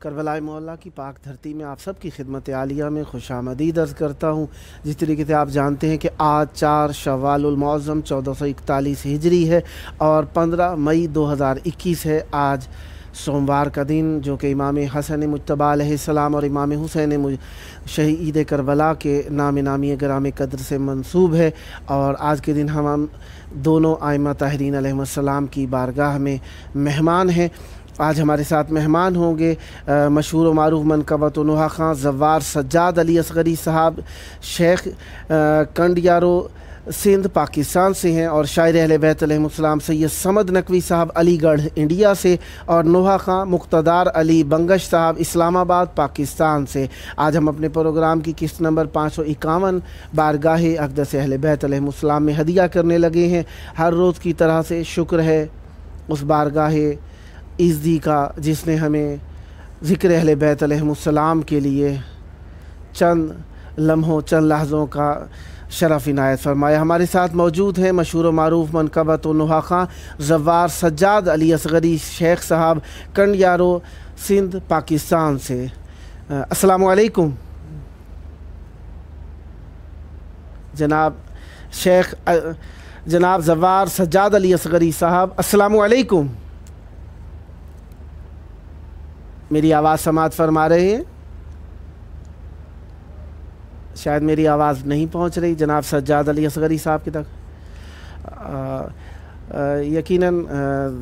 کربلا معلیٰ کی پاک دھرتی میں آپ سب کی خدمت عالیہ میں خوش آمدید عرض کرتا ہوں۔ جس طریقے سے آپ جانتے ہیں کہ آج 4 شوال المعظم 1441 ہجری ہے اور 15 مئی 2021 ہے۔ آج سوموار کا دن جو کہ امام حسن مجتبیٰ علیہ السلام اور امام حسین شہید کربلا کے نام نامی گرام قدر سے منسوب ہے، اور آج کے دن ہم دونوں ائمہ طاہرین علیہ السلام کی بارگاہ میں مہمان ہیں۔ آج ہمارے ساتھ مہمان ہوں گے مشہور و معروف منقبت و نوحہ خواں زوار سجاد علی اصغری صاحب، شیخ کنڈیارو سندھ پاکستان سے ہیں، اور شاعر اہل بیت علیہ السلام سید صمد نقوی صاحب علی گڑھ انڈیا سے، اور نوحہ خواں مقتدار علی بنگش صاحب اسلام آباد پاکستان سے۔ آج ہم اپنے پروگرام کی قسط نمبر 551 بارگاہ اقدس اہل بیت علیہ السلام میں ہدیہ کرنے لگے ہیں۔ ہر روز کی طرح سے شکر ہے اس بارگاہ عزتی کا جس نے ہمیں ذکر اہل بیت علیہ السلام کے لیے چند لحظوں کا شرف عنایت فرمایا۔ ہمارے ساتھ موجود ہیں مشہور و معروف منقبت و نوحہ خواں زوار سجاد علی اصغری شیخ صاحب کنڈیارو سندھ پاکستان سے۔ السلام علیکم جناب زوار سجاد علی اصغری صاحب، السلام علیکم۔ میری آواز سماعت فرما رہے ہیں؟ شاید میری آواز نہیں پہنچ رہی جناب سجاد علی اصغری صاحب کی تک۔ یقیناً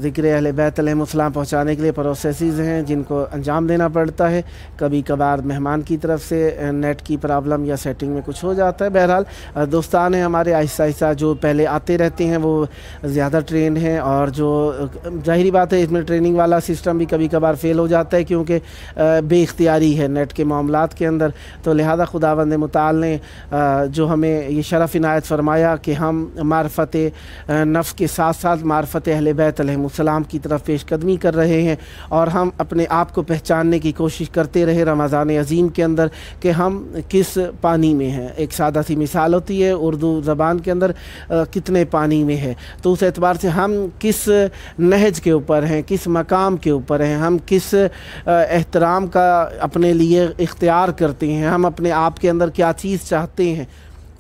ذکر اہل بیت علیہ السلام پہنچانے کے لیے پروسیسز ہیں جن کو انجام دینا پڑتا ہے، کبھی کبھار مہمان کی طرف سے نیٹ کی پرابلم یا سیٹنگ میں کچھ ہو جاتا ہے۔ بہرحال دوستان ہیں ہمارے آہستہ آہستہ جو پہلے آتے رہتے ہیں وہ زیادہ ٹرینڈ ہیں، اور جو ظاہری بات ہے اس میں ٹریننگ والا سسٹم بھی کبھی کبھار فیل ہو جاتا ہے کیونکہ بے اختیاری ہے نیٹ کے معاملات کے اندر، تو لہذا خداوند متعال نے جو ہمیں یہ شرف عنایت فرمایا کہ ہم معرفت نفس کے ساتھ معرفت اہل بیت علیہ السلام کی طرف پیش قدمی کر رہے ہیں، اور ہم اپنے آپ کو پہچاننے کی کوشش کرتے رہے رمضان عظیم کے اندر کہ ہم کس پانی میں ہیں۔ ایک سادہ سی مثال ہوتی ہے اردو زبان کے اندر کتنے پانی میں ہے، تو اس اعتبار سے ہم کس نہج کے اوپر ہیں، کس مقام کے اوپر ہیں، ہم کس احترام کا اپنے لیے اختیار کرتے ہیں، ہم اپنے آپ کے اندر کیا چیز چاہتے ہیں،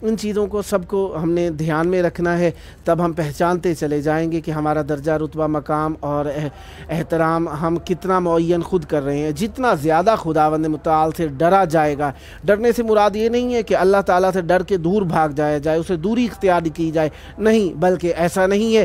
ان چیزوں کو سب کو ہم نے دھیان میں رکھنا ہے، تب ہم پہچانتے چلے جائیں گے کہ ہمارا درجہ رتبہ مقام اور احترام ہم کتنا معین خود کر رہے ہیں۔ جتنا زیادہ خداوند متعال سے ڈرا جائے گا، ڈرنے سے مراد یہ نہیں ہے کہ اللہ تعالیٰ سے ڈر کے دور بھاگ جایا جائے، اسے دوری اختیار کی جائے، نہیں، بلکہ ایسا نہیں ہے۔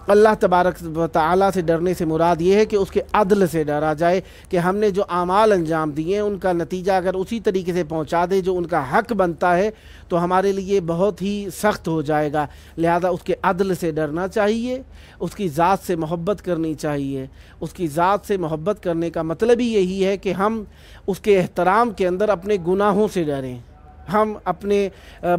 اللہ تبارک و تعالیٰ سے ڈرنے سے مراد یہ ہے کہ اس کے عدل سے ڈرا جائے کہ ہم نے جو اعمال انجام دیے ہیں ان کا نتیجہ اگر اسی طریقے سے پہنچا دے جو ان کا حق بنتا ہے تو ہمارے لیے بہت ہی سخت ہو جائے گا۔ لہذا اس کے عدل سے ڈرنا چاہیے، اس کی ذات سے محبت کرنی چاہیے۔ اس کی ذات سے محبت کرنے کا مطلب ہی یہی ہے کہ ہم اس کے احترام کے اندر اپنے گناہوں سے ڈریں، ہم اپنے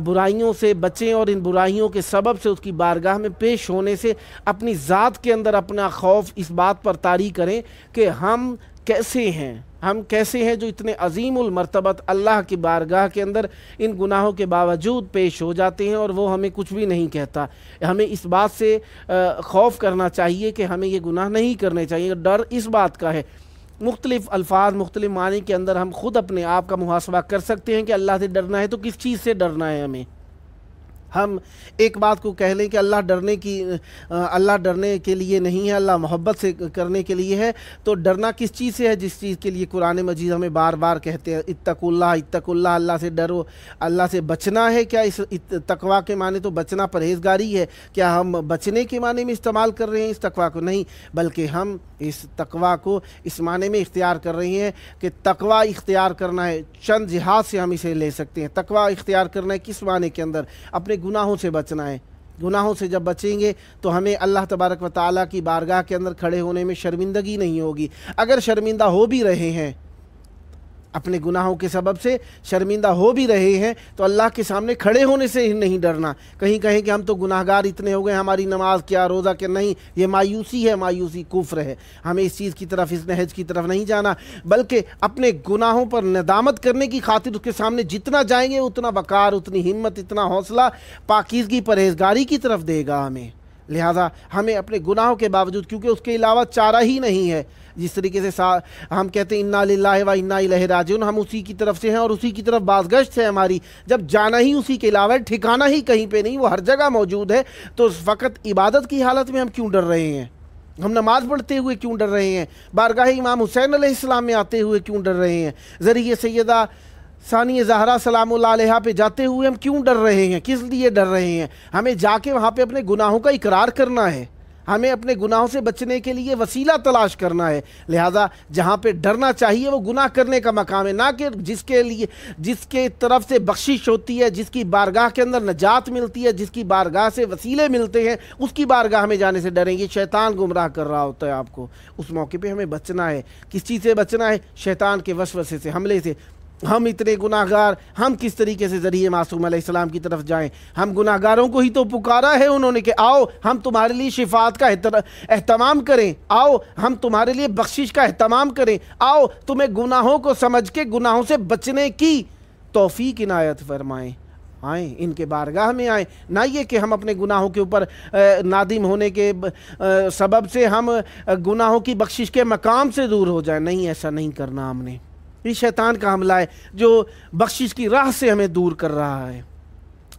برائیوں سے بچیں، اور ان برائیوں کے سبب سے اس کی بارگاہ میں پیش ہونے سے اپنی ذات کے اندر اپنا خوف اس بات پر طاری کریں کہ ہم کیسے ہیں جو اتنے عظیم المرتبت اللہ کی بارگاہ کے اندر ان گناہوں کے باوجود پیش ہو جاتے ہیں اور وہ ہمیں کچھ بھی نہیں کہتا۔ ہمیں اس بات سے خوف کرنا چاہیے کہ ہمیں یہ گناہ نہیں کرنے چاہیے۔ ڈر اس بات کا ہے، مختلف الفاظ مختلف معنی کے اندر ہم خود اپنے آپ کا محاسبہ کر سکتے ہیں کہ اللہ سے ڈرنا ہے تو کس چیز سے ڈرنا ہے ہمیں۔ ہم ایک بات کو کہہ لیں کہ اللہ ڈرنے کے لیے نہیں ہے، اللہ محبت سے کرنے کے لیے ہے، تو ڈرنا کس چیز سے ہے؟ جس چیز کے لیے قرآن مجید ہمیں بار بار کہتے ہیں اتقوا اللہ، اللہ سے ڈرو، اللہ سے بچنا ہے۔ کیا اس تقویٰ کے معنی تو بچنا پرہیزگاری ہے؟ کیا ہم بچنے کے معنی میں استعمال کر رہے ہیں اس تقویٰ کو؟ نہیں، بلکہ ہم اس تقویٰ کو اس معنی میں اختیار کر رہے ہیں کہ تقویٰ اختیار کرنا ہے۔ چند جہات سے ہم اسے لے سکتے ہیں۔ تقویٰ اختیار کرنا ہے کس معنی کے اندر؟ اپنے گناہوں سے بچنا ہے۔ گناہوں سے جب بچیں گے تو ہمیں اللہ تبارک و تعالیٰ کی بارگاہ کے اندر کھڑے ہونے میں شرمندگی نہیں ہوگی۔ اگر شرمندہ ہو بھی رہے ہیں، اپنے گناہوں کے سبب سے شرمندہ ہو بھی رہے ہیں، تو اللہ کے سامنے کھڑے ہونے سے ہی نہیں ڈرنا۔ کہیں کہیں کہ ہم تو گناہگار اتنے ہو گئے، ہماری نماز کیا، روزہ کیا، نہیں، یہ مایوسی ہے، مایوسی کفر ہے۔ ہمیں اس چیز کی طرف، اس نہج کی طرف نہیں جانا، بلکہ اپنے گناہوں پر ندامت کرنے کی خاطر اس کے سامنے جتنا جائیں گے اتنا وقار، اتنی ہمت، اتنا حوصلہ پاکیزگی پرہیزگاری کی طرف دے گا ہمیں۔ لہٰذا ہمیں اپنے گناہوں کے باوجود، کیونکہ اس کے علاوہ چارہ ہی نہیں ہے، جس طریقے سے ہم کہتے ہیں انا للہ و انا الیہ راجعون، ہم اسی کی طرف سے ہیں اور اسی کی طرف بازگشت ہے ہماری، جب جانا ہی اسی کے علاوہ ہے، ٹھکانہ ہی کہیں پہ نہیں، وہ ہر جگہ موجود ہے، تو فقط عبادت کی حالت میں ہم کیوں ڈر رہے ہیں؟ ہم نماز پڑھتے ہوئے کیوں ڈر رہے ہیں؟ بارگاہ امام حسین علیہ السلام میں آتے ہوئے کیوں ڈر رہے ہیں؟ ذریعے سیدہ ثانی زہرا سلام اللہ علیہا پہ جاتے ہوئے ہم کیوں ڈر رہے ہیں؟ کس لیے ڈر رہے ہیں؟ ہمیں جا کے وہاں پہ اپنے گناہوں کا اقرار کرنا ہے، ہمیں اپنے گناہوں سے بچنے کے لیے وسیلہ تلاش کرنا ہے، لہذا جہاں پہ ڈرنا چاہیے وہ گناہ کرنے کا مقام ہے، نہ کہ جس کے طرف سے بخشش ہوتی ہے، جس کی بارگاہ کے اندر نجات ملتی ہے، جس کی بارگاہ سے وسیلے ملتے ہیں، اس کی بارگاہ ہمیں جانے سے ڈریں گے۔ شیطان گمراہ کر رہا ہوتا ہے آپ کو، اس موقع پہ ہمیں بچنا ہے۔ کس چیز سے بچنا ہے؟ شیطان کے وسوسے سے، حملے سے۔ ہم اتنے گناہگار، ہم کس طریقے سے ذریعے معصوم علیہ السلام کی طرف جائیں؟ ہم گناہگاروں کو ہی تو پکارا ہے انہوں نے کہ آؤ ہم تمہارے لیے شفاعت کا اہتمام کریں، آؤ ہم تمہارے لیے بخشش کا اہتمام کریں، آؤ تمہیں گناہوں کو سمجھ کے گناہوں سے بچنے کی توفیق عنایت فرمائیں۔ آئیں ان کے بارگاہ میں آئیں، نہ یہ کہ ہم اپنے گناہوں کے اوپر نادم ہونے کے سبب سے ہم گناہوں کی بخشش کے مقام سے دور ہو جائیں۔ نہیں، ایسا نہیں کرنا ہم نے۔ یہ شیطان کا حملہ ہے جو بخشش کی راہ سے ہمیں دور کر رہا ہے۔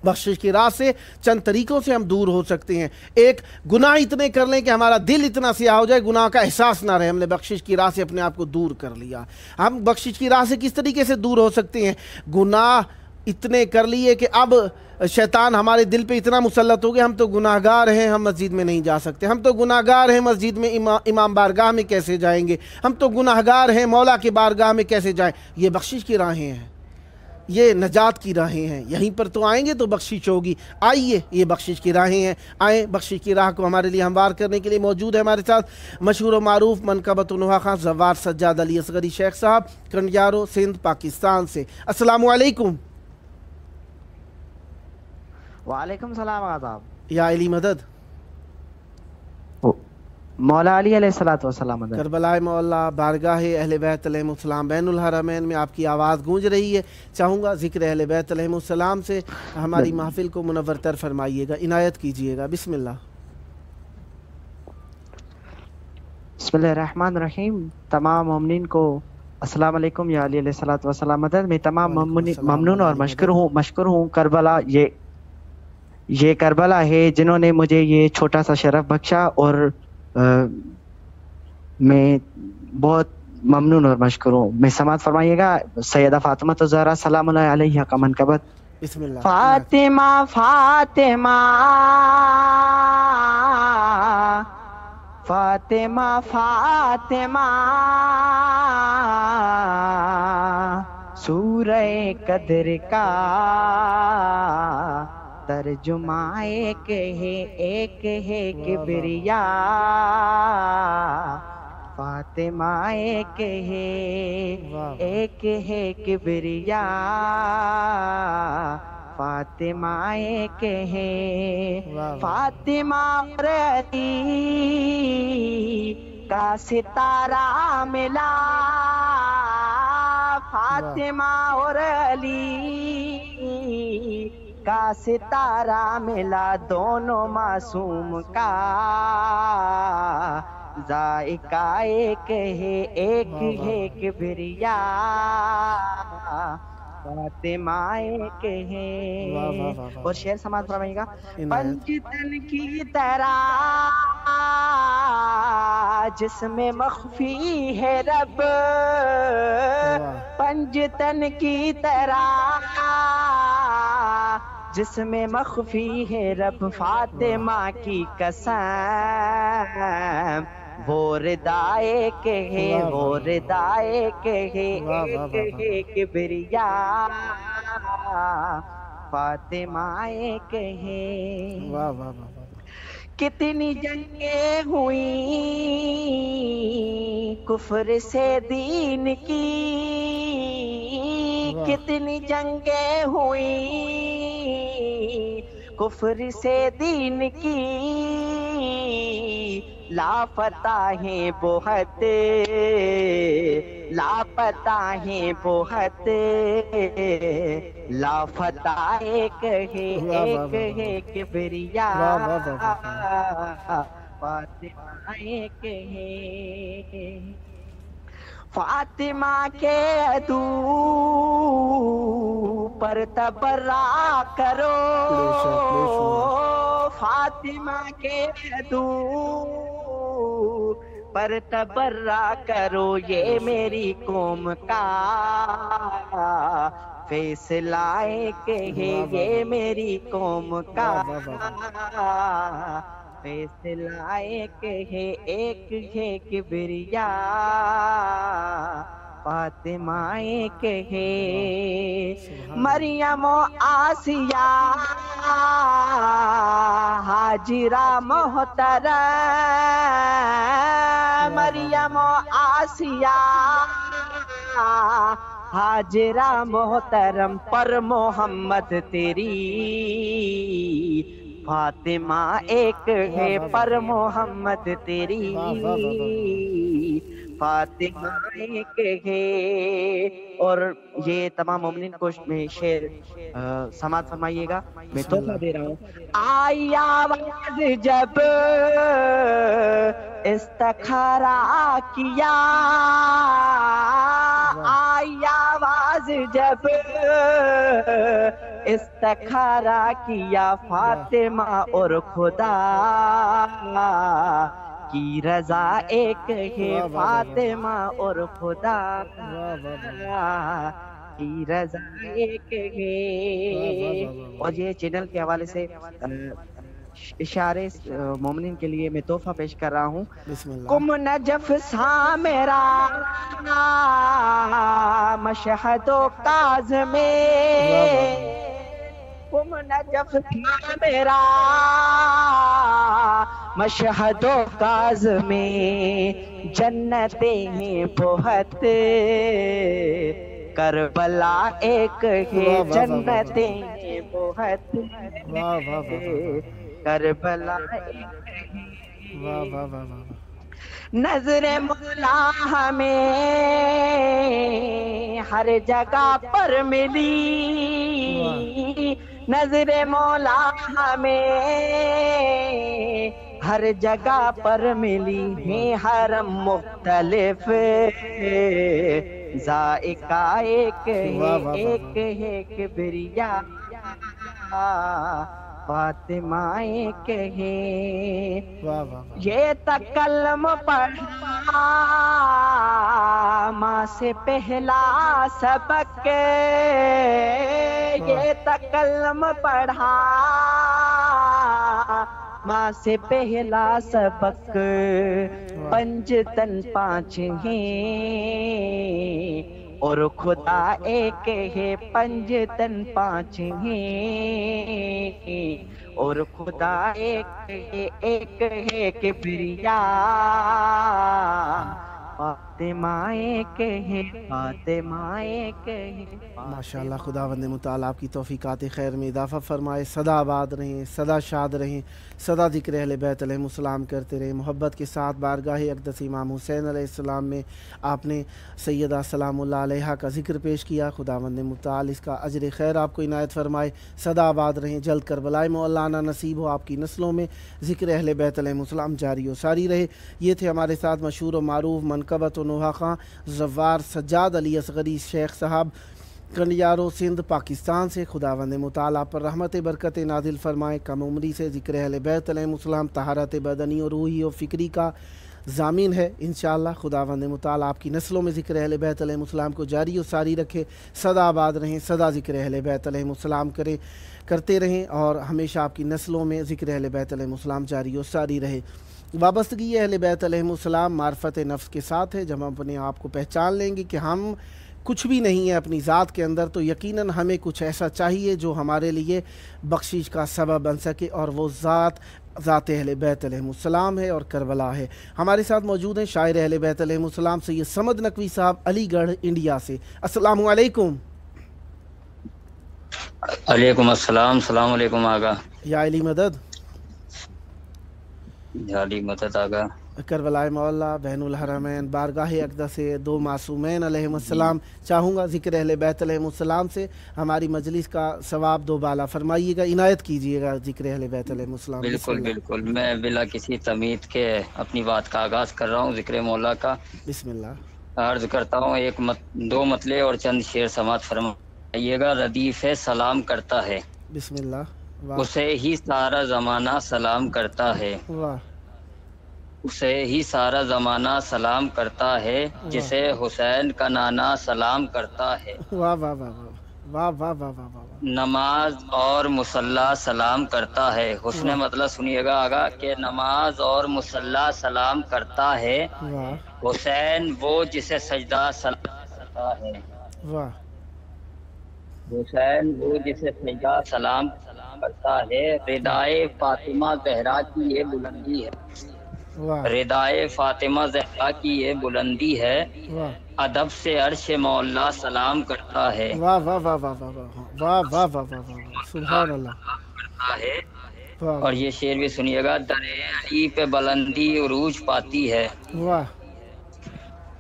بخشش کی راہ سے چند طریقوں سے ہم دور ہو سکتے ہیں۔ ایک، گناہ اتنے کر لیں کہ ہمارا دل اتنا سیاہ ہو جائے، گناہ کا احساس نہ رہے، ہم نے بخشش کی راہ سے اپنے آپ کو دور کر لیا۔ ہم بخشش کی راہ سے کس طریقے سے دور ہو سکتے ہیں؟ گناہ اتنے کر لیے کہ اب شیطان ہمارے دل پہ اتنا مسلط ہو گیا، ہم تو گناہگار ہیں، ہم مسجد میں نہیں جا سکتے، ہم تو گناہگار ہیں، مسجد میں امام بارگاہ میں کیسے جائیں گے، ہم تو گناہگار ہیں، مولا کے بارگاہ میں کیسے جائیں؟ یہ بخشش کی راہیں ہیں، یہ نجات کی راہیں ہیں، یہیں پر تو آئیں گے تو بخشش ہوگی۔ آئیے، یہ بخشش کی راہیں ہیں، آئیں بخشش کی راہ کو ہمارے لیے ہموار کرنے کے لیے موجود ہے ہمارے ساتھ مشہور و معروف منقبت نوحہ خان زوار سجاد علی اصغری شیخ صاحب، کنڈیارو، سندھ، پاکستان سے۔ السلام علیکم۔ وعلیکم السلام آداب۔ یا علی مدد، مولا علی علیہ الصلوۃ والسلام مدد۔ کربلا مولا بارگاہ اہل بیت علیہم السلام بین الحرمین میں آپ کی آواز گونج رہی ہے، چاہوں گا ذکر اہل بیت علیہم السلام سے ہماری محفل کو منور تر فرمائیے گا، عنایت کیجیے گا۔ بسم اللہ۔ بسم اللہ الرحمن الرحیم۔ تمام مومنین کو السلام علیکم یا علی علیہ الصلوۃ والسلام مدد۔ میں تمام ممنون اور مشکور ہوں کربلا، یہ کربلا ہے جنہوں نے مجھے یہ چھوٹا سا شرف بخشا، اور میں بہت ممنون اور مشکور ہوں۔ میں سماعت فرمائیے گا سیدہ فاطمہ الزہرا سلام اللہ علیہا کا منقبت۔ بسم اللہ۔ فاطمہ فاطمہ فاطمہ فاطمہ سورہ قدر کا ترجمہ ایک ہے کبریا، فاطمہ ایک ہے کبریا، فاطمہ ایک ہے، فاطمہ علی کا ستارہ ملا، فاطمہ اور علی کا ستارہ ملا، دونوں معصوم کا ذائقہ ایک ہے کبریا، فاطمہ ایک ہے۔ اور شعر سماعت فرمائیے گا۔ پنجتن کی طرح جس میں مخفی ہے رب، پنجتن کی طرح جس میں مخفی ہے رب، فاطمہ کی قسم وہ ردائے کے ہے، وہ ردائے کے ہے کبریا، فاطمہ ایک ہے۔ کتنی جنگیں ہوئیں کفر سے دین کی، کتنی جنگیں ہوئیں کفر سے دین کی، لاپتہ ہیں بہت، لاپتہ لاپتہ ہیں بہت، لاپتہ ایک ہے، ایک ہے کبریا، فاطمہ ایک ہے، فاطمہ کے عدو پر تبرہ کرو، فاطمہ کے عدو پر تبرہ کرو، یہ میری قوم کا فیصلہ ایک ہے، یہ میری قوم کا فیصلہ ایک ہے کبریا، فاطمہ ایک ہے، مریم و آسیہ ہاجرہ محترم، مریم و آسیہ ہاجرہ محترم، پر محمد تیری فاطمہ ایک ہے، پر محمد تیری فاطمہ ایک ہے۔ اور یہ تمام مومنین کو میں شعر سماعت فرمائیے گا، میں تحفہ دے رہا ہوں۔ آئی آواز جب استخارہ کیا، آئی آواز جب استخارہ کیا، فاطمہ اور خدا کی رضا ایک ہے، فاطمہ اور خدا کی رضا ایک ہے۔ اور یہ چینل کے حوالے سے اشارے مومنین کے لیے میں تحفہ پیش کر رہا ہوں۔ کم نجف سامرا مشہد و کاظم، کم نجف سامرا مشہد و کاظم، جنتیں ہیں بہت کربلا ایک ہے، جنتیں ہیں بہت کربلا ایک ہے، نظر مولا ہمیں ہر جگہ پر ملی، نظر مولا ہمیں ہر جگہ پر ملی، ہیں حرم مختلف ذائقہ ایک ہے، ایک ہے کبریا، فاطمہ ایک ہے۔ یہ تکلم پڑھا ماں سے پہلا سبق، یہ تکلم پڑھا ماں سے پہلا سبق، پنج تن پانچ ہیں اور خدا ایک ہے، پنج تن پانچ ہیں اور خدا ایک ہے، ایک ہے کبریا، فاطمہ ایک ہے، فاطمہ ایک ہے۔ ماشاءاللہ، خداوند متعال آپ کی توفیقات خیر میں اضافہ فرمائے، سدا آباد رہیں، سدا شاد رہیں، سدا ذکر اہل بیت علیہ السلام کرتے رہیں، محبت کے ساتھ بارگاہ اقدس امام حسین علیہ السلام میں آپ نے سیدہ سلام اللہ علیہا کا ذکر پیش کیا، خداوند متعال اس کا اجر خیر آپ کو عنایت فرمائے، سدا آباد رہیں، جلد کربلائے مولانا نصیب ہو، آپ کی نسلوں میں ذکر اہل بیت علیہ السلام جاری و ساری رہے۔ یہ تھے ہمارے ساتھ مشہور و معروف منقبت و نوحہ خاں زوار سجاد علی اصغری شیخ صاحب، کنڈیارو سندھ پاکستان سے۔ خداوند متعال آپ پر رحمت برکت نازل فرمائے، کم عمری سے ذکر اہل بیت علیہ السلام طہارت بدنی و روحی و فکری کا ضامن ہے انشاءاللہ۔ خداوند متعال آپ کی نسلوں میں ذکر اہل بیت علیہ السلام کو جاری و ساری رکھے، سدا آباد رہیں، سدا ذکر اہل بیت علیہ السلام کرتے رہیں، اور ہمیشہ آپ کی نسلوں میں ذکر اہل بیت علیہ السلام جاری و ساری رہے۔ وابستگی اہل بیت علیہ السلام معرفت نفس کے ساتھ ہے۔ جب ہم اپنے آپ کو پہچان لیں گے کہ ہم کچھ بھی نہیں ہے اپنی ذات کے اندر، تو یقیناً ہمیں کچھ ایسا چاہیے جو ہمارے لیے بخشش کا سبب بن سکے، اور وہ ذات اہل بیت علیہ السلام ہے اور کربلا ہے۔ ہمارے ساتھ موجود ہیں شاعر اہل بیت علیہ السلام سید صمد نقوی صاحب، علی گڑھ انڈیا سے۔ السلام علیکم۔ علیکم السلام، السلام علیکم آقا۔ یا علی مدد، یا علی مدد آقا۔ کربلائے مولا بین الحرمین بارگاہ اقدس سے دو معصومین علیہم السلام چاہوں گا ذکر اہل بیت علیہم السلام سے ہماری مجلس کا ثواب دو بالا فرمائیے گا، عنایت کیجیے گا ذکر اہل بیت علیہم السلام۔ بالکل بالکل، میں بلا کسی تمید کے اپنی بات کا آغاز کر رہا ہوں ذکر مولا کا۔ بسم اللہ۔ عرض کرتا ہوں دو مطلع اور چند شعر سماعت فرمائیے گا۔ ردیف سلام کرتا ہے، بسم اللہ۔ واہ اسے ہی سارا زمانہ سلام کرتا ہے، واہ اسے ہی سارا زمانہ سلام کرتا ہے، جسے حسین کا نانا سلام کرتا ہے۔ واہ واہ واہ واہ واہ واہ واہ واہ نماز اور مصلی سلام کرتا ہے، حسن مطلب سنیے گا آگا کہ نماز اور مصلی سلام کرتا ہے، واہ حسین وہ جسے سجدہ سلام کرتا ہے، واہ حسین وہ جسے سجدہ سلام کرتا ہے۔ ردائے فاطمہ زہرا کی یہ بلندی ہے، واہ ردائے فاطمہ زہرا کی یہ بلندی ہے، واہ ادب سے عرش مولا سلام کرتا ہے، واہ واہ واہ واہ واہ واہ واہ واہ واہ واہ سبحان اللہ۔ کرتا ہے۔ واہ اور یہ شعر بھی سنیے گا۔ در علی پہ بلندی عروج پاتی ہے، واہ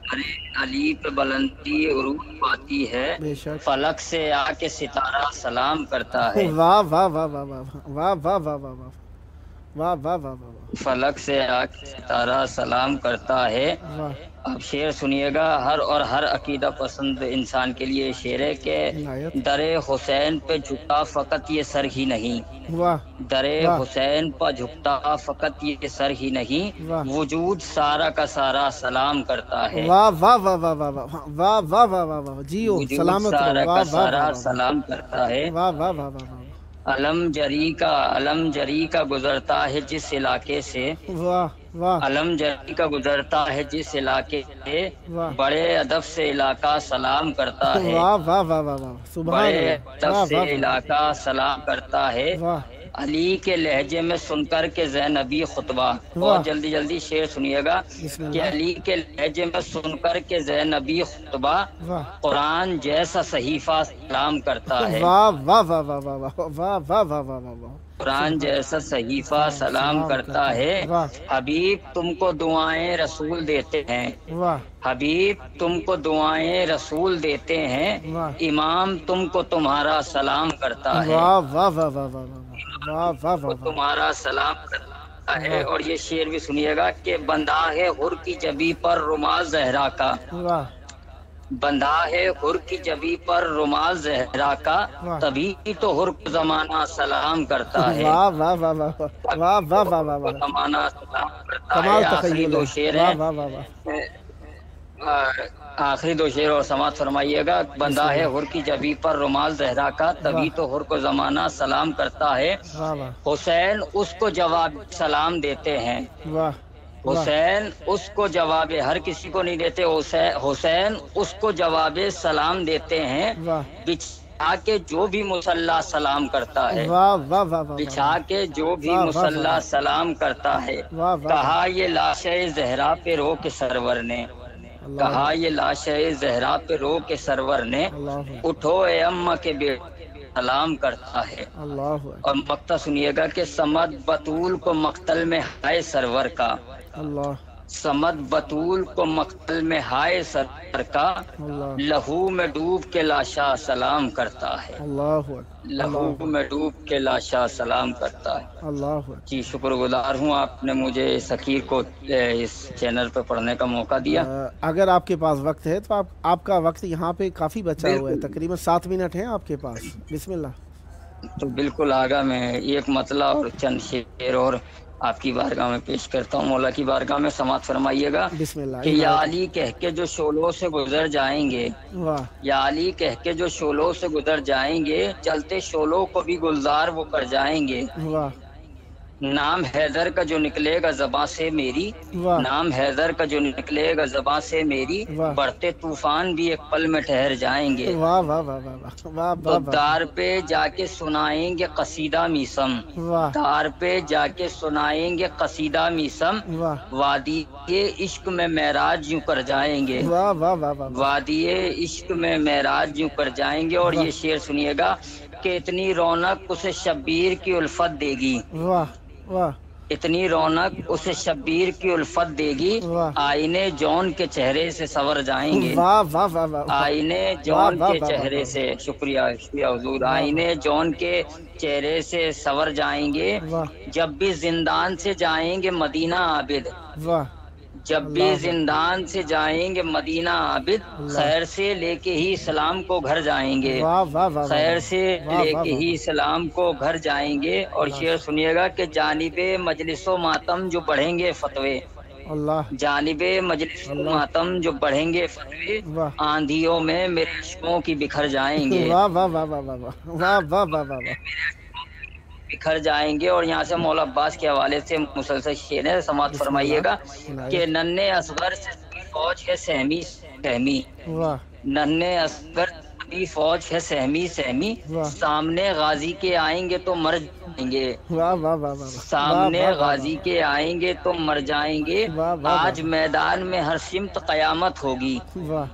در علی پہ بلندی عروج پاتی ہے، بے شک۔ فلک سے آ کے ستارہ سلام کرتا ہے، واہ واہ واہ واہ واہ واہ واہ واہ واہ واہ واہ واہ واہ واہ فلک سے آ کے ستارہ سلام کرتا ہے۔ واہ اب شعر سنیے گا، ہر عقیدہ پسند انسان کے لیے شعر ہے کہ عنایت۔ در حسین پہ جھکا فقط یہ سر ہی نہیں، واہ در واہ حسین پہ جھکتا فقط یہ سر ہی نہیں، واہ وجود سارا کا سارا سلام کرتا ہے، واہ واہ واہ واہ واہ واہ واہ واہ واہ واہ واہ جیو وجود سلامت سارا رہو۔ کا واہ واہ سارا واہ سلام کرتا ہے۔ واہ واہ واہ واہ علم جری کا گزرتا ہے جس علاقے سے، واہ واہ علم جری کا گزرتا ہے جس علاقے سے، واہ بڑے ادب سے علاقہ سلام کرتا ہے، واہ واہ واہ واہ واہ سبحان بڑے اللہ۔ ادب واہ سے واہ علاقہ سلام کرتا ہے، واہ علی کے لہجے میں سن کر کے زینبی خطبہ، واہ۔ بہت جلدی جلدی شعر سنیے گا بسم کہ اللہ۔ علی کے لہجے میں سن کر کے زینبی خطبہ، واہ قرآن جیسا صحیفہ سلام کرتا ہے، واہ واہ واہ واہ واہ واہ واہ واہ واہ واہ واہ قرآن جیسا صحیفہ سلام کرتا ہے۔ واہ حبیب تم کو دعائیں رسول دیتے ہیں، واہ حبیب تم کو دعائیں رسول دیتے ہیں، واہ امام تم کو تمہارا سلام کرتا ہے، واہ واہ واہ واہ واہ واہ واہ کو واہ تمہارا سلام کرتا ہے۔ اور یہ شعر بھی سنیے گا کہ بندہ ہے حر کی جبی پر رومال زہرا کا، واہ بندہ ہے حر کی جبی پر رومال زہرا کا، واہ۔ تبھی تو حر کو زمانہ سلام کرتا ہے، واہ واہ واہ واہ واہ واہ واہ واہ واہ زمانہ سلام کرتا کمال ہے۔ آخری تخیل دو ہے۔ شعر واہ ہیں، واہ واہ واہ آخری دو شعر اور سماعت فرمائیے گا۔ بندہ ہے حر کی جبی پر رومال زہرا کا، تبھی تو حر کو زمانہ سلام کرتا ہے، واہ واہ حسین اس کو جواب سلام دیتے ہیں، واہ حسین اس کو جواب، ہر کسی کو نہیں دیتے، حسین اس کو جواب سلام دیتے ہیں، واہ بچھا کے جو بھی مصلی سلام کرتا ہے، واہ واہ واہ واہ بچھا کے جو بھی واہ واہ مصلی واہ سلام کرتا ہے، واہ واہ کہا یہ لاشِ زہرا پہ رو کے سرور نے، اللہ کہا یہ لاشِ زہرا پہ رو کے سرور نے، اللہ اٹھو اے اماں کے بیٹے سلام کرتا ہے۔ اللہ اور مقطع سنیے گا کہ سمد بطول کو مقتل میں ہائے سرور کا، اللہ سمد بطول کو مقتل میں ہائے سرور کا، اللہ لہو میں ڈوب کے لاشا سلام کرتا ہے، اللہ لہو میں ڈوب کے لاشا سلام کرتا ہے۔ اللہ جی شکر گزار ہوں، آپ نے مجھے سکیر کو اس چینل پہ پڑھنے کا موقع دیا۔ اگر آپ کے پاس وقت ہے تو آپ کا وقت یہاں پہ کافی بچا ہوا ہے، تقریباً 7 منٹ ہیں آپ کے پاس۔ بسم اللہ۔ تو بالکل آگا میں ایک مطلع اور چند شعر اور آپ کی بارگاہ میں پیش کرتا ہوں، مولا کی بارگاہ میں سماعت فرمائیے گا بسم اللہ۔ کہ یا علی کہہ کے جو شعلوں سے گزر جائیں گے، واہ یا علی کہہ کے جو شعلوں سے گزر جائیں گے، چلتے شعلوں کو بھی گلزار وہ کر جائیں گے، واہ نام حیدر کا جو نکلے گا زباں سے میری، واہ نام حیدر کا جو نکلے گا زباں سے میری، واہ۔ بڑھتے طوفان بھی ایک پل میں ٹھہر جائیں گے، واہ واہ واہ واہ واہ واہ تو واہ دار پہ جا کے سنائیں گے قصیدہ میسم، واہ دار پہ جا کے سنائیں گے قصیدہ میسم، واہ وادی عشق میں معراج یوں کر جائیں گے، واہ واہ واہ واہ وادی عشق میں معراج یوں کر جائیں گے۔ اور یہ شعر سنیے گا کہ اتنی رونق اسے شبیر کی الفت دے گی، واہ واہ اتنی رونق اسے شبیر کی الفت دے گی، واہ آئینے جون کے چہرے سے سنور جائیں گے، واہ واہ واہ واہ آئینے واہ جون واہ کے واہ واہ چہرے واہ سے، شکریہ شکریہ حضور، واہ آئینے جون کے چہرے سے سنور جائیں گے، واہ جب بھی زندان سے جائیں گے مدینہ عابد، واہ جب بھی اللہ زندان سے جائیں گے مدینہ عابد، اللہ خیر سے لے کے ہی اسلام کو گھر جائیں گے، واہ واہ واہ واہ خیر سے واہ لے واہ کے واہ ہی اسلام کو گھر جائیں گے۔ اور اللہ شعر سنیے گا کہ جانب مجلس و ماتم جو بڑھیں گے فتوے، اللہ جانب مجلس و اللہ ماتم جو بڑھیں گے فتوے، واہ آندھیوں میں میرے عشقوں کی بکھر جائیں گے، واہ واہ واہ واہ واہ واہ واہ واہ واہ واہ بکھر جائیں گے۔ اور یہاں سے مولا عباس کے حوالے سے مسلسل شعر ہے، سماعت بسم فرمائیے گا اللہ کہ عنایت ننھے اصغر سے فوج ہے سہمی سہمی، واہ ننھے اصغر سے فوج ہے سہمی سہمی، واہ سامنے غازی کے آئیں گے تو مر جائیں گے، واہ واہ واہ واہ واہ سامنے واہ واہ غازی کے آئیں گے تو مر جائیں گے، واہ واہ آج میدان میں ہر سمت قیامت ہوگی، واہ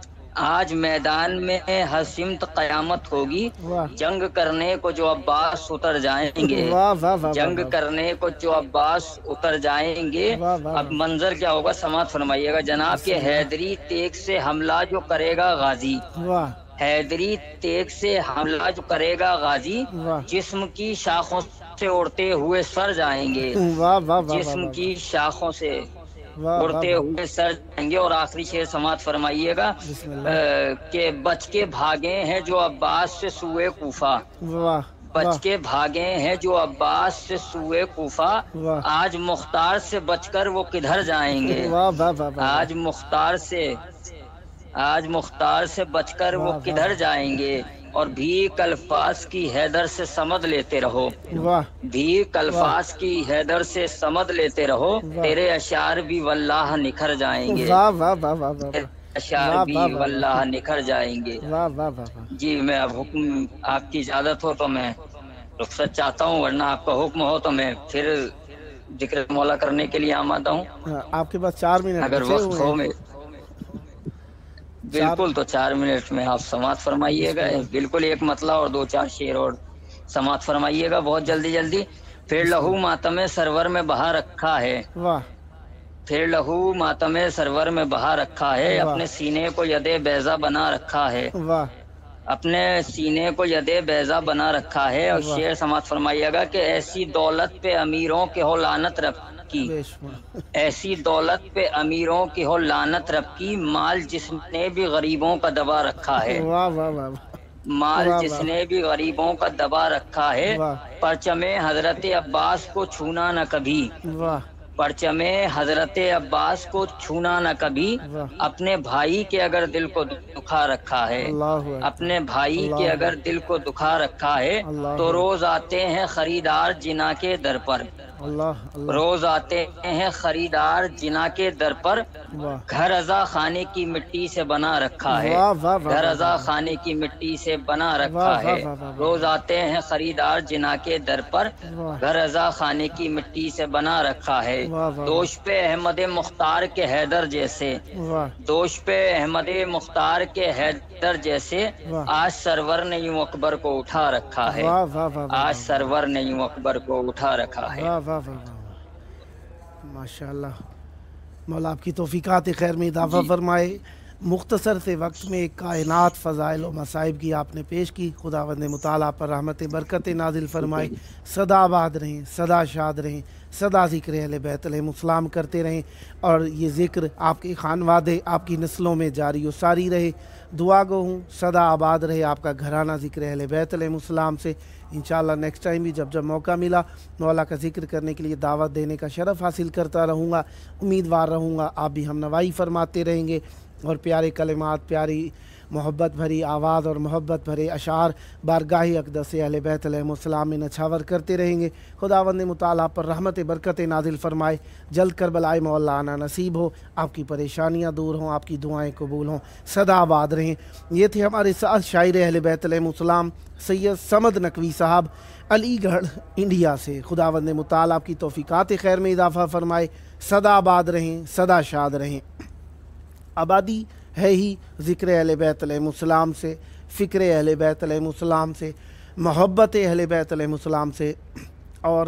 آج میدان میں ہر سمت قیامت ہوگی، واہ جنگ کرنے کو جو عباس اتر جائیں گے، واہ واہ واہ جنگ کرنے کو جو عباس اتر جائیں گے۔ واہ واہ اب منظر کیا ہوگا سماعت فرمائیے گا جناب کہ حیدری تیغ سے حملہ جو کرے گا غازی، واہ حیدری تیغ سے حملہ جو کرے گا غازی، واہ جسم کی شاخوں سے اڑتے ہوئے سر جائیں گے، واہ واہ واہ جسم کی شاخوں سے واہ اڑتے ہوئے سر جائیں گے۔ اور آخری شعر سماعت فرمائیے گا بسم اللہ کہ بچ کے بھاگے ہیں جو عباس سے سوئے کوفہ، واہ بچ کے بھاگے ہیں جو عباس سے سوئے کوفہ، واہ آج مختار سے بچ کر وہ کدھر جائیں گے، واہ واہ واہ واہ آج مختار سے بچ کر وہ واہ کدھر جائیں گے، اور بھیک الفاظ کی حیدر سے سمد لیتے رہو، واہ بھیک الفاظ کی حیدر سے سمد لیتے رہو، تیرے اشعار بھی واللہ نکھر جائیں گے، واہ واہ واہ واہ واہ تیرے اشعار بھی واللہ نکھر جائیں گے۔ واہ واہ واہ واہ جی میں اب حکم آپ کی اجازت ہو تو میں رخصت چاہتا ہوں، ورنہ آپ کا حکم ہو تو میں پھر ذکر مولا کرنے کے لیے آمادہ ہوں، آپ کے پاس 4 منٹ اگر بچے وقت ہوئے ہو ہیں میں بالکل تو 4 منٹ میں آپ سماعت فرمائیے گا، بالکل ایک مطلع اور 2-4 شعر اور سماعت فرمائیے گا بہت جلدی جلدی۔ پھر لہو ماتم سرور میں بہا رکھا ہے، واہ پھر لہو ماتم سرور میں بہا رکھا ہے، واہ اپنے سینے کو ید بیضا بنا رکھا ہے، واہ اپنے سینے کو ید بیضا بنا رکھا ہے۔ اور واہ شعر سماعت فرمائیے گا کہ ایسی دولت پہ امیروں کے ہو لعنت رب کی، بے شمار ایسی دولت پہ امیروں کی ہو لعنت رب کی، مال جس نے بھی غریبوں کا دبا رکھا ہے، واہ واہ واہ مال واہ جس واہ نے بھی غریبوں کا دبا رکھا ہے، واہ پرچم حضرت عباس کو چھونا نہ کبھی، واہ پرچم حضرت عباس کو چھونا نہ کبھی، واہ اپنے بھائی کے اگر دل کو دکھا رکھا ہے، اللہ اکبر اپنے بھائی کے اللہ اگر دل کو دکھا رکھا ہے، اللہ تو روز آتے ہیں خریدار جنا کے در پر، اللہ اللہ روز آتے ہیں خریدار جنا کے در پر، واہ گھر ازا خانے کی مٹی سے بنا رکھا ہے، واہ واہ واہ گھر ازا خانے کی مٹی سے بنا واہ رکھا واہ ہے، واہ واہ روز آتے ہیں خریدار جنا کے در پر، واہ گھر ازا خانے کی مٹی سے بنا رکھا ہے، واہ واہ دوش پہ احمد مختار کے حیدر جیسے، واہ دوش پہ احمد مختار کے حیدر جیسے، واہ آج سرور نے یوں اکبر کو اٹھا رکھا ہے، واہ واہ واہ واہ آج سرور نے یوں اکبر کو اٹھا رکھا ہے۔ واہ واہ واہ واہ ماشاء اللہ، مولا آپ کی توفیقات خیر میں اضافہ فرمائے۔ مختصر سے وقت میں ایک کائنات فضائل و مصائب کی آپ نے پیش کی، خداوند مطالعہ پر رحمت برکت نازل فرمائے، سدا آباد رہیں، سدا شاد رہیں، سدا ذکر اہل بیت علیہ السلام کرتے رہیں، اور یہ ذکر آپ کے خانوادے آپ کی نسلوں میں جاری و ساری رہے۔ دعا گو ہوں سدا آباد رہے آپ کا گھرانہ ذکر اہل بیت علیہ السلام سے۔ انشاءاللہ نیکسٹ ٹائم بھی جب موقع ملا مولا کا ذکر کرنے کے لیے دعوت دینے کا شرف حاصل کرتا رہوں گا، امیدوار رہوں گا آپ بھی ہم نوائی فرماتے رہیں گے، اور پیارے کلمات، پیاری محبت بھری آواز اور محبت بھرے اشعار بارگاہ اقدس اہل بیت علیہ السلام میں نچھاور کرتے رہیں گے۔ خداوند مطالعہ پر رحمت برکت نازل فرمائے، جلد کربلائے مولا آنا نصیب ہو، آپ کی پریشانیاں دور ہوں، آپ کی دعائیں قبول ہوں، سدا آباد رہیں۔ یہ تھے ہمارے ساتھ شاعر اہل بیت علیہ السلام سید صمد نقوی صاحب علی گڑھ انڈیا سے۔ خداوند مطالعہ آپ کی توفیقات خیر میں اضافہ فرمائے، سدا آباد رہیں، سدا شاد رہیں۔ آبادی ہے ہی ذکر اہل بیت علیہ السلام سے، فکر اہل بیت علیہ السلام سے، محبت اہل بیت علیہ السلام سے، اور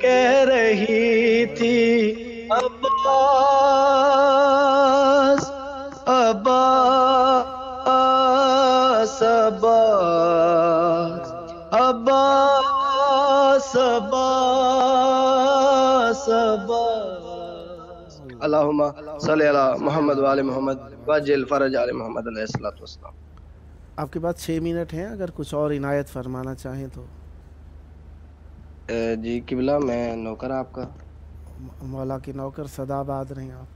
کہہ رہی تھی عباس عباس عباس عباس عباس عباس اللہم صلی علی محمد وآل محمد وعجل فرج آل محمد علیہ السلام۔ آپ کے پاس 6 منٹ ہیں، اگر کچھ اور عنایت فرمانا چاہیں تو۔ جی قبلہ میں نوکر آپ کا، مولا کے نوکر، صدا آباد رہیں آپ۔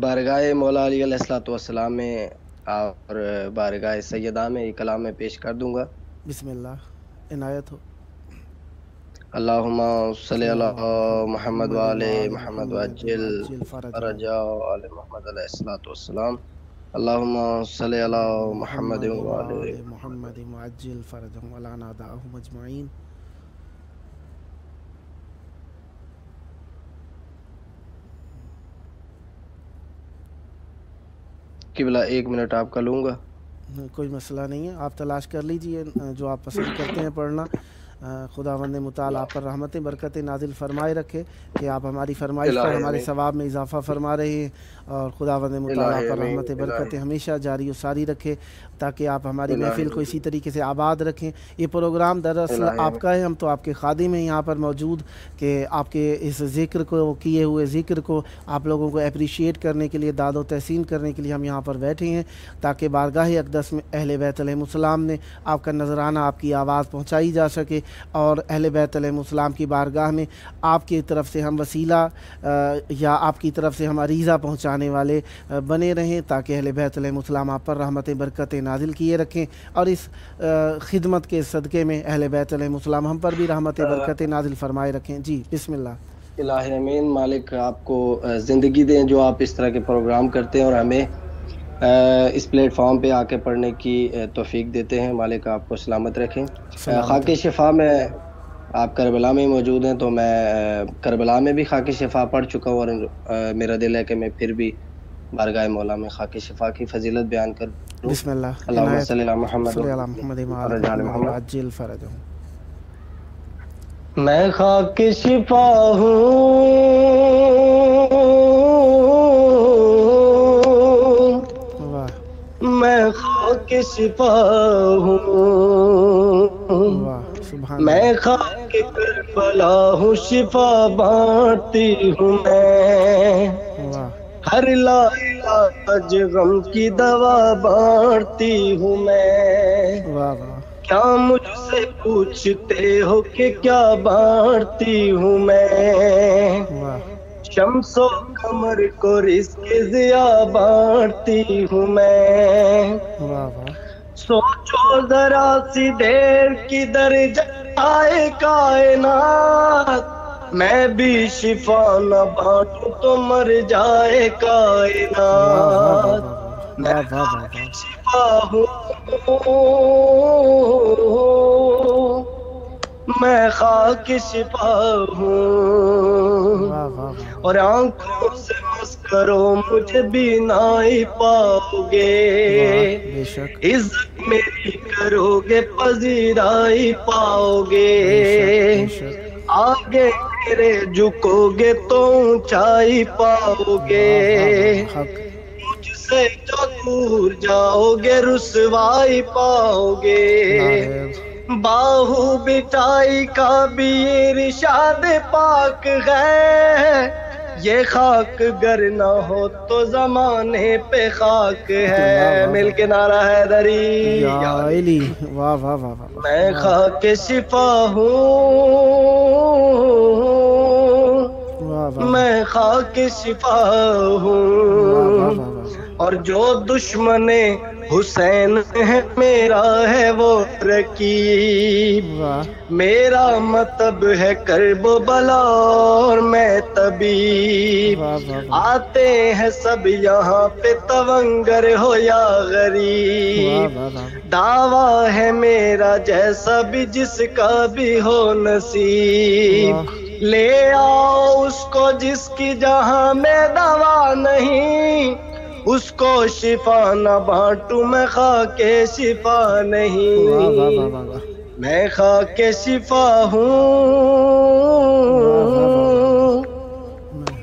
بارگاہ مولا علی علیہ السلام میں اور بارگاہ سیدہ میں یہ کلام میں پیش کر دوں گا۔ بسم اللہ، عنایت ہو۔ اللہم صلی علی محمد وآل محمد وعجل فرج آل محمد علیہ السلام۔ اللہم صلی علی محمد وآل محمد وعجل فرجهم ولا نادعهم اجمعین۔ قبلہ 1 منٹ آپ کا لوں گا۔ کوئی مسئلہ نہیں ہے، آپ تلاش کر لیجئے جو آپ پسند کرتے ہیں پڑھنا۔ خداوند متعال آپ پر رحمتیں برکتیں نازل فرمائے رکھے کہ آپ ہماری فرمائش پر ہمارے ثواب میں اضافہ فرما رہے ہیں، اور خداوند متعال آپ پر رحمتیں برکتیں ہمیشہ جاری و ساری رکھے تاکہ آپ ہماری محفل کو اسی طریقے سے آباد رکھیں۔ یہ پروگرام دراصل آپ کا ہے، ہم تو آپ کے خادم ہیں یہاں پر موجود، کہ آپ کے اس ذکر کو، کیے ہوئے ذکر کو آپ لوگوں کو اپریشیٹ کرنے کے لیے، داد و تحسین کرنے کے لیے ہم یہاں پر بیٹھے ہیں، تاکہ بارگاہ اقدس میں اہل بیت علیہ السلام نے آپ کا نذرانہ، آپ کی آواز پہنچائی جا سکے، اور اہل بیت علیہ السلام کی بارگاہ میں آپ کی طرف سے ہم وسیلہ یا آپ کی طرف سے ہم عریضہ پہنچانے والے بنے رہیں، تاکہ اہل بیت علیہ السلام آپ پر رحمتیں برکتیں نازل کیے رکھیں، اور اس خدمت کے صدقے میں اہل بیت علیہ السلام ہم پر بھی رحمتیں برکتیں نازل فرمائے رکھیں۔ جی بسم اللہ۔ الہ امین، مالک آپ کو زندگی دیں جو آپ اس طرح کے پروگرام کرتے ہیں اور ہمیں اس پلیٹ فارم پہ آ کے پڑھنے کی توفیق دیتے ہیں۔ مالک آپ کو سلامت رکھیں۔ خاک شفا میں آپ کربلا میں موجود ہیں، تو میں کربلا میں بھی خاک شفا پڑھ چکا ہوں، اور میرا دل ہے کہ میں پھر بھی بارگاہ مولا میں خاک شفا کی فضیلت بیان کروں۔ بسم اللہ۔ اللہم صلی علی محمد صلی علی محمد وعجل فرجهم۔ میں خاک شفا ہوں، میں خاک شفا ہوں، میں خاک کربلا ہوں، شفا بانٹتی ہوں میں، ہر علاج غم کی دوا بانٹتی ہوں میں، کیا مجھ سے پوچھتے ہو کہ کیا بانٹتی ہوں میں، شمس و قمر کو رزق ضیا بانٹتی ہوں میں، سوچو ذرا سی دیر کدھر جائے کائنات، میں بھی شفا نہ بانٹوں تو مر جائے کائنات، میں خاک شفا ہوں، میں خاک شفا ہوں، اور آنکھوں سے مس کرو مجھے بینائی پاؤ گے، عزت میری کرو گے پذیرائی پاؤ گے، آگے میرے جھکو گے تو اونچائی پاؤ گے، مجھ سے جو دور جاؤ گے رسوائی پاؤ گے، باہو بٹائی کا بھی ارشاد پاک ہے، یہ خاک گر نہ ہو تو زمانے پہ خاک ہے، مل کے نعرہ حیدری، میں خاک شفا ہوں، میں خاک شفا ہوں، اور جو دشمن حسین ہے میرا ہے وہ رقیب، میرا مطلب ہے کرب و بلا اور میں طبیب، آتے ہیں سب یہاں پہ تونگر ہو یا غریب، دعویٰ ہے میرا جیسا بھی جس کا بھی ہو نصیب، لے آؤ اس کو جس کی جہاں میں دوا نہیں، اس کو شفا نہ بانٹوں میں خاک شفا نہیں، میں خاک شفا ہوں،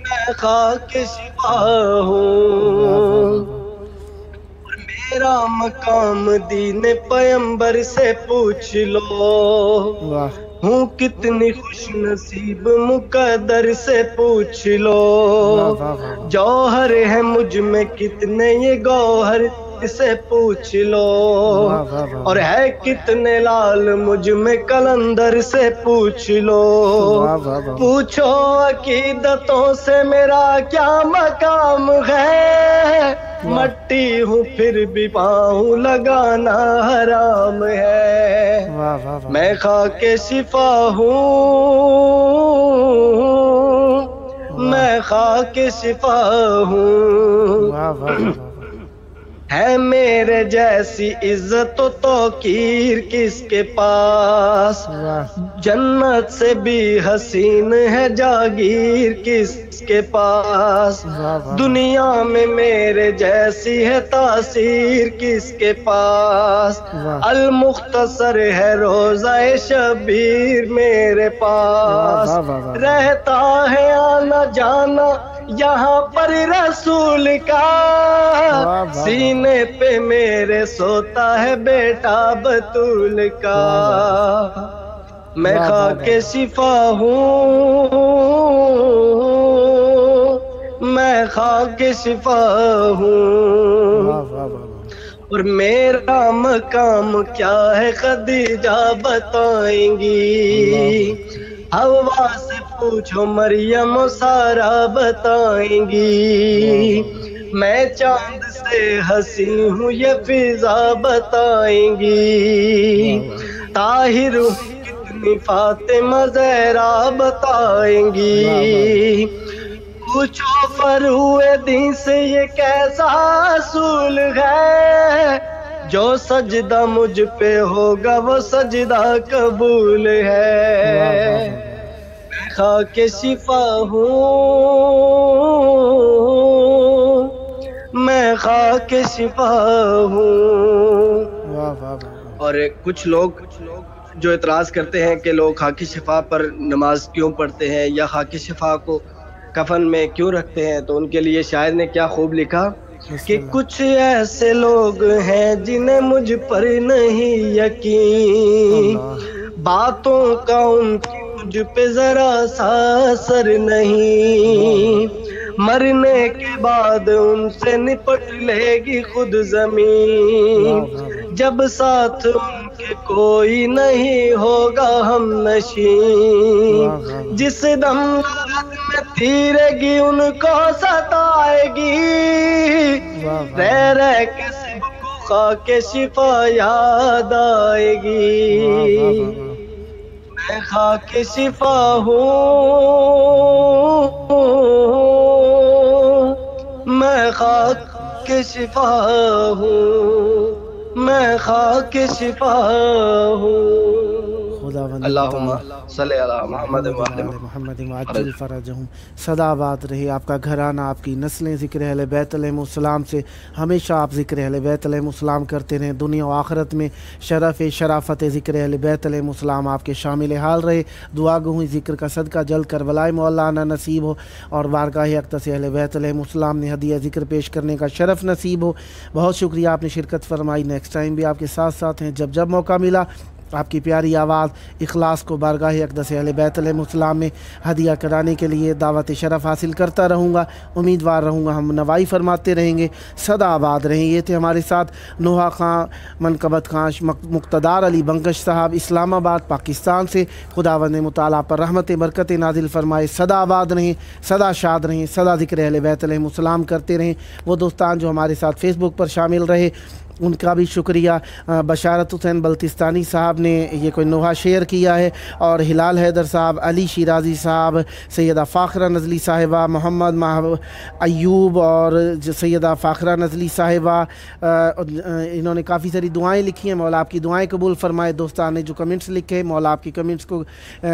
میں خاک شفا ہوں، میرا مقام دین پیمبر سے پوچھ لو، واہ ہوں کتنی خوش نصیب مقدر سے پوچھ لو، واہ واہ واہ جوہر ہے مجھ میں کتنے یہ گوہر سے پوچھ لو، واہ واہ واہ اور ہے کتنے لال مجھ میں کلندر سے پوچھ لو، واہ واہ واہ پوچھو عقیدتوں سے میرا کیا مقام ہے، مٹی ہوں پھر بھی پاؤں لگانا حرام ہے، واہ واہ واہ میں خاک شفا ہوں، میں خاک شفا ہوں، واہ واہ واہ ہے میرے جیسی عزت و توقیر کس کے پاس، واہ جنت سے بھی حسین ہے جاگیر کس کے پاس، واہ دنیا میں میرے جیسی ہے تاثیر کس کے پاس، واہ المختصر ہے روزہ شبیر میرے پاس، واہ واہ واہ رہتا ہے آنا جانا یہاں پر رسول کا، واہ سینے پہ میرے سوتا ہے بیٹا بطول کا، میں واہ خاک شفا ہوں، میں خاک شفا ہوں، واہ واہ واہ اور میرا مقام کیا ہے خدیجہ بتائیں گی، ہوا سے پوچھو مریم و سارا بتائیں گی، میں چاند سے ہنسی ہوں یہ فضا بتائیں گی، طاہر کتنی فاطمہ زہرا بتائیں گی، پوچھو فروع دین سے یہ کیسا اصول ہے، جو سجدہ مجھ پہ ہوگا وہ سجدہ قبول ہے، میں خاک شفا ہوں، میں خاک شفا ہوں، واہ واہ اور کچھ لوگ جو اعتراض کرتے ہیں کہ لوگ خاک شفا پر نماز کیوں پڑھتے ہیں یا خاک شفا کو کفن میں کیوں رکھتے ہیں، تو ان کے لیے شاعر نے کیا خوب لکھا کہ کچھ ایسے لوگ ہیں جنہیں مجھ پر نہیں یقین، باتوں کا ان کی مجھ پہ ذرا سا اثر نہیں، مرنے کے بعد ان سے نپٹ لے گی خود زمین، جب ساتھ ان کے کوئی نہیں ہوگا ہم نشین، جس دم لغت میں تیرے گی ان کو ستائے گی، رہ رہ کے سب کو خاک شفا یاد آئے گی، میں خاک شفا ہوں، میں خاک شفا ہوں، میں خاک شفا ہوں، اللہم صلی علی محمد محمد وعجل فرجہم، سدا آباد رہے آپ کا گھرانہ، آپ کی نسلیں ذکر اہل بیت علیہ السلام سے ہمیشہ آپ ذکر اہل بیت علیہ السلام کرتے رہیں، دنیا و آخرت میں شرافت ذکر اہل بیت علیہ السلام آپ کے شامل حال رہے، دعا گو ہوئی ذکر کا صدقہ جلد کربلائے مولانا نصیب ہو، اور بارگاہ اقدس اہل بیت علیہ السلام نے ہدیہ ذکر پیش کرنے کا شرف نصیب ہو۔ بہت شکریہ آپ نے شرکت فرمائی، نیکسٹ ٹائم بھی آپ کے ساتھ ساتھ ہیں، جب موقع ملا آپ کی پیاری آواز اخلاص کو بارگاہ اقدس اہل بیت علیہ السلام میں ہدیہ کرانے کے لیے دعوت شرف حاصل کرتا رہوں گا، امیدوار رہوں گا ہم نوائی فرماتے رہیں گے، سدا آباد رہیں۔ یہ تھے ہمارے ساتھ نوحہ خان منقبت خان مقتدار علی بنگش صاحب اسلام آباد پاکستان سے، خداوند مطالعہ پر رحمت برکت نازل فرمائے، سدا آباد رہیں، سدا شاد رہیں، سدا ذکر اہل بیت علیہ السلام کرتے رہیں۔ وہ دوستان جو ہمارے ساتھ فیس بک پر شامل رہے ان کا بھی شکریہ، بشارت حسین بلتستانی صاحب نے یہ کوئی نوحہ شیئر کیا ہے، اور ہلال حیدر صاحب، علی شیرازی صاحب، سیدہ فاخرہ نزلی صاحبہ، محمد ایوب اور سیدہ فاخرہ نزلی صاحبہ، انہوں نے کافی ساری دعائیں لکھی ہیں، مولا آپ کی دعائیں قبول فرمائے۔ دوستان نے جو کمنٹس لکھے، مولا آپ کی کمنٹس کو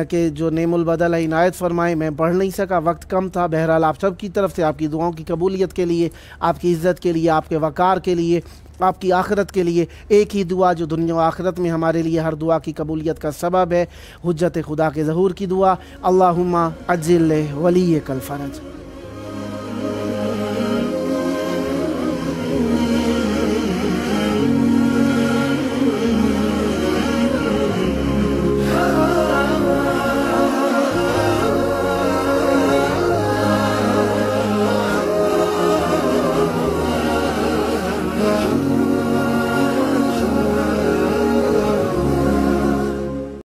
کہ جو نعم البدل ہے عنایت فرمائے، میں پڑھ نہیں سکا، وقت کم تھا، بہرحال آپ سب کی طرف سے آپ کی دعاؤں کی قبولیت کے لیے، آپ کی عزت کے لیے، آپ کے وقار کے لیے آپ کی آخرت کے لیے ایک ہی دعا جو دنیا و آخرت میں ہمارے لیے ہر دعا کی قبولیت کا سبب ہے، حجت خدا کے ظہور کی دعا، اللہم عجل ولیک الفرج۔